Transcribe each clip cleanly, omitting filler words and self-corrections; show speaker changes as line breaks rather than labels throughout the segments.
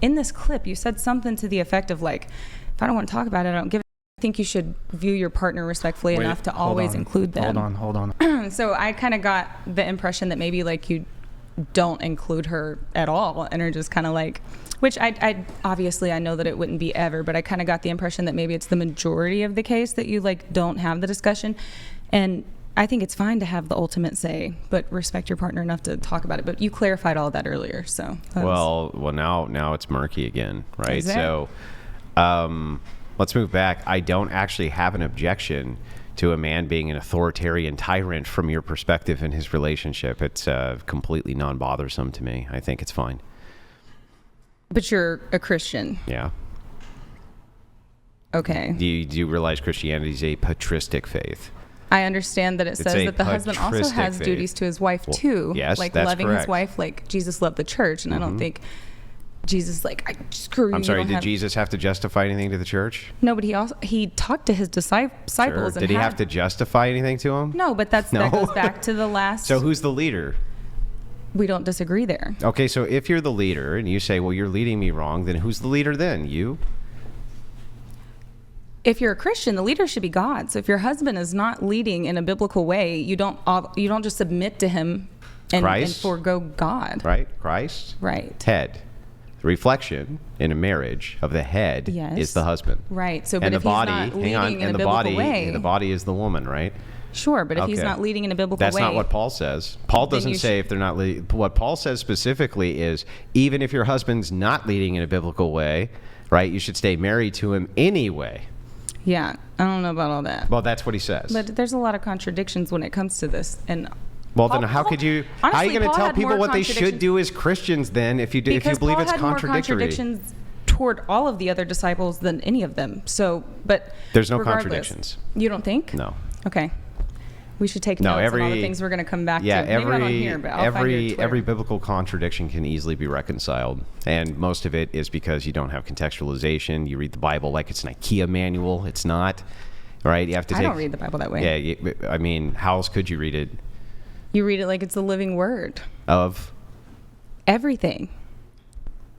in this clip, you said something to the effect of like, if I don't want to talk about it, I don't give it. I think you should view your partner respectfully enough to always include them.
Hold on.
So I kind of got the impression that maybe like you don't include her at all and are just kind of like, which I obviously I know that it wouldn't be ever, but I kind of got the impression that maybe it's the majority of the case that you like don't have the discussion. And I think it's fine to have the ultimate say, but respect your partner enough to talk about it. But you clarified all that earlier, so.
Well, now it's murky again, right? So, let's move back. I don't actually have an objection to a man being an authoritarian tyrant from your perspective in his relationship. It's completely non-bothersome to me. I think it's fine.
But you're a Christian.
Yeah.
Okay.
Do you realize Christianity is a patristic faith?
I understand that it says that the husband also has duties to his wife too.
Yes,
like
that's
loving
correct.
his wife like Jesus loved the church, and I don't think Jesus like screw you.
I'm sorry, did Jesus have to justify anything to the church?
No, but he talked to his disciples.
Sure.
And
did he have to justify anything to them?
No, but that goes back to the last.
So who's the leader?
We don't disagree there.
Okay, so if you're the leader and you say, well, you're leading me wrong, then who's the leader then? You?
If you're a Christian, the leader should be God. So if your husband is not leading in a biblical way, you don't just submit to him and forego God.
Right? Christ?
Right.
Head. The reflection in a marriage of the head is the husband.
Right. So, but
and
if
the body,
he's not leading in a
the
biblical
body,
way,
the body is the woman, right?
Sure, but if he's not leading in a biblical way,
that's not what Paul says. Paul doesn't say if they're not leading. What Paul says specifically is even if your husband's not leading in a biblical way, right, you should stay married to him anyway.
Yeah, I don't know about all that.
Well, that's what he says.
But there's a lot of contradictions when it comes to this. And
well, then how are you going to tell people what they should do as Christians then if you believe it's
Paul had
contradictory?
More contradictions toward all of the other disciples than any of them. So, but
there's no contradictions.
You don't think?
No.
Okay. We should take notes on all the things we're going to come back to. Maybe not on here, but I'll find your Twitter.
Every biblical contradiction can easily be reconciled, and most of it is because you don't have contextualization. You read the Bible like it's an IKEA manual. It's not, right? You have to. I
don't read the Bible that way.
Yeah, I mean, how else could you read it?
You read it like it's the living word
of
everything.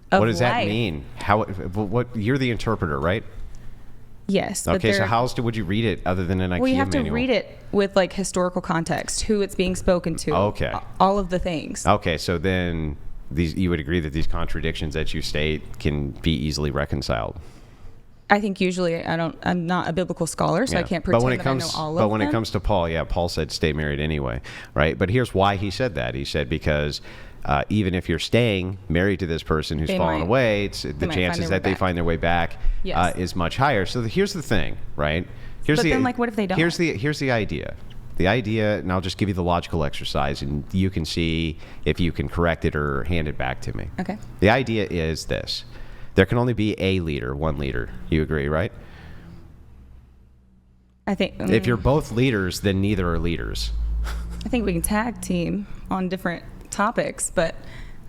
What does that mean? What? You're the interpreter, right?
Yes.
Okay, so how else would you read it other than an IKEA manual?
Well, you have to read it with like historical context, who it's being spoken to.
Okay.
All of the things.
Okay, so then you would agree that these contradictions that you state can be easily reconciled.
I think usually I'm not a biblical scholar, so I can't pretend that I know all of them.
But when it comes to Paul, Paul said stay married anyway, right? But here's why he said that. He said because even if you're staying married to this person who's fallen away, the chances that they find their way back is much higher. So here's the thing, right?
Then what if they don't?
Here's the idea. The idea, and I'll just give you the logical exercise, and you can see if you can correct it or hand it back to me.
Okay.
The idea is this. There can only be a leader, one leader. You agree, right?
I think...
if you're both leaders, then neither are leaders.
I think we can tag team on different topics, but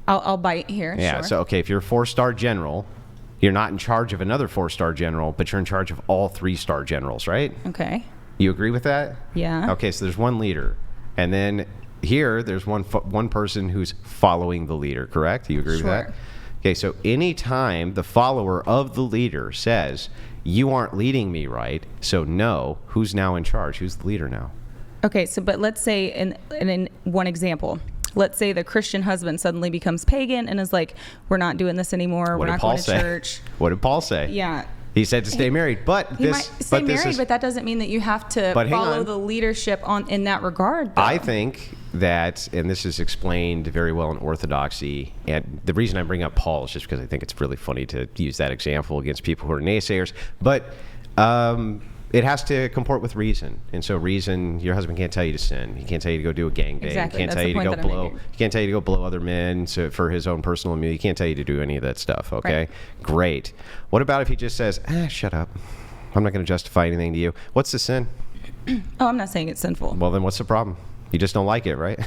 I'll bite here.
Yeah,
sure.
so, okay, if you're a 4-star general, you're not in charge of another 4-star general, but you're in charge of all 3-star generals, right?
Okay.
You agree with that?
Yeah.
Okay, so there's one leader. And then here, there's one person who's following the leader, correct? You agree with that? Okay, so anytime the follower of the leader says, you aren't leading me right, so no, who's now in charge? Who's the leader now?
Okay, so but let's say in one example, let's say the Christian husband suddenly becomes pagan and is like, we're not doing this anymore. We're not going to church.
What did Paul say?
Yeah.
He said to stay married, but
he might stay married, but that doesn't mean that you have to follow the leadership in that regard, though.
I think that, and this is explained very well in Orthodoxy, and the reason I bring up Paul is just because I think it's really funny to use that example against people who are naysayers, but it has to comport with reason. And so reason, your husband can't tell you to sin. He can't tell you to go do a gangbang.
Exactly.
He can't tell you to go blow. He can't tell you to go blow other men for his own personal amusement. He can't tell you to do any of that stuff. Okay, right. Great. What about if he just says, shut up. I'm not going to justify anything to you. What's the sin?
Oh, I'm not saying it's sinful.
Well, then what's the problem? You just don't like it, right?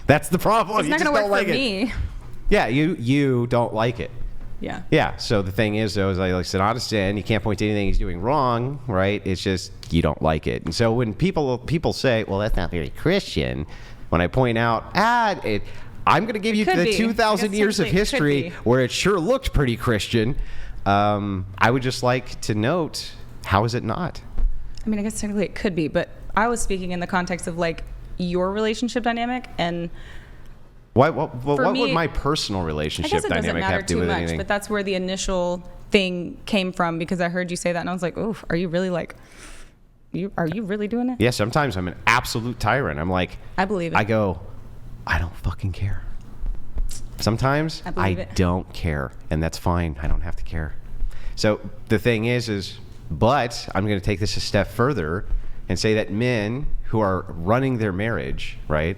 That's the problem.
It's not going to work for me.
Yeah, you don't like it.
Yeah.
Yeah. So the thing is, though, is like it's not a sin. You can't point to anything he's doing wrong, right? It's just you don't like it. And so when people say, "Well, that's not very Christian," when I point out, I'm going to give you
Could
the
be.
2,000 years of
Technically, it could
history
be.
where it sure looked pretty Christian. I would just like to note, how is it not?
I mean, I guess technically it could be, but I was speaking in the context of like your relationship dynamic, and
What
me,
would my personal
I
relationship
guess it doesn't
dynamic
matter
have to do
too
with
much.
anything?
But that's where the initial thing came from, because I heard you say that, and I was like, "Oh, are you really like, are you really doing it?"
Yeah, sometimes I'm an absolute tyrant. I'm like,
I believe it.
I go, I don't fucking care. Sometimes
I
I
believe it.
don't care, and that's fine. I don't have to care. So the thing is, but I'm going to take this a step further and say that men who are running their marriage, right?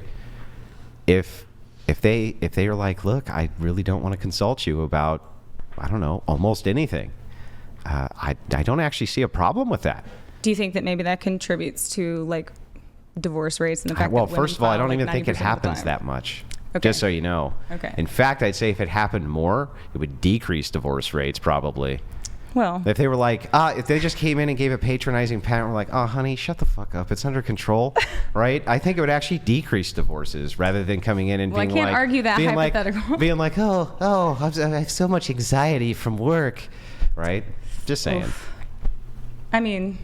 If they are like, look, I really don't want to consult you about, I don't know, almost anything. I don't actually see a problem with that.
Do you think that maybe that contributes to like divorce rates and the fact
Well,
that women
first of all, I
file,
don't
like,
even think it
90% of the
happens
time?
that much.
Okay.
Just so you know.
Okay.
In fact, I'd say if it happened more, it would decrease divorce rates probably.
Well,
If they were like, if they just came in and gave a patronizing pat and were like, oh, honey, shut the fuck up. It's under control, right? I think it would actually decrease divorces rather than coming in and
Well, I
being
can't argue that
being
hypothetical.
being like, I have so much anxiety from work, right? Just saying.
I mean,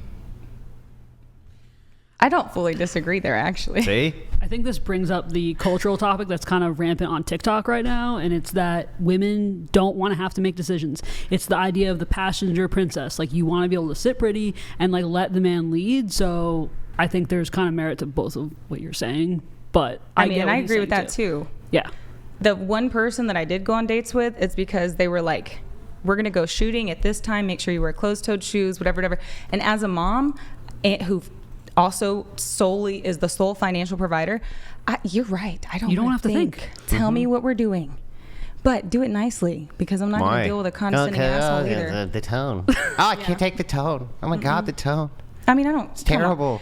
I don't fully disagree there, actually.
See?
I think this brings up the cultural topic that's kind of rampant on TikTok right now, and it's that women don't want to have to make decisions. It's the idea of the passenger princess. Like, you want to be able to sit pretty and like let the man lead. So I think there's kind of merit to both of what you're saying. But
I mean,
get
and
what
I
he's
agree with
saying
that too.
Yeah.
The one person that I did go on dates with, it's because they were like, we're going to go shooting at this time. Make sure you wear closed-toed shoes, whatever. And as a mom who also solely is the sole financial provider, you're right. I don't
You don't
wanna
have to think.
Tell me what we're doing. But do it nicely, because I'm not going to deal with a condescending asshole either.
The tone. Oh, I can't take the tone. Oh my God, the tone.
I mean, I don't.
It's terrible.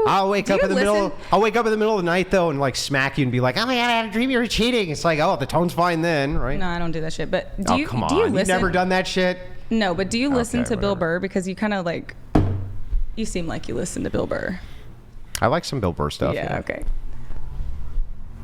I'll wake up in the middle of the night though and like smack you and be like, oh my God, I had a dream you were cheating. It's like, oh, the tone's fine then, right?
No, I don't do that shit. But do you?
Come on.
Do you
You've
listen?
never done that shit?
No, but do you listen
Okay,
to Bill
whatever.
Burr? Because you kind of like, you seem like you listen to Bill Burr.
I like some Bill Burr stuff.
Yeah. Okay.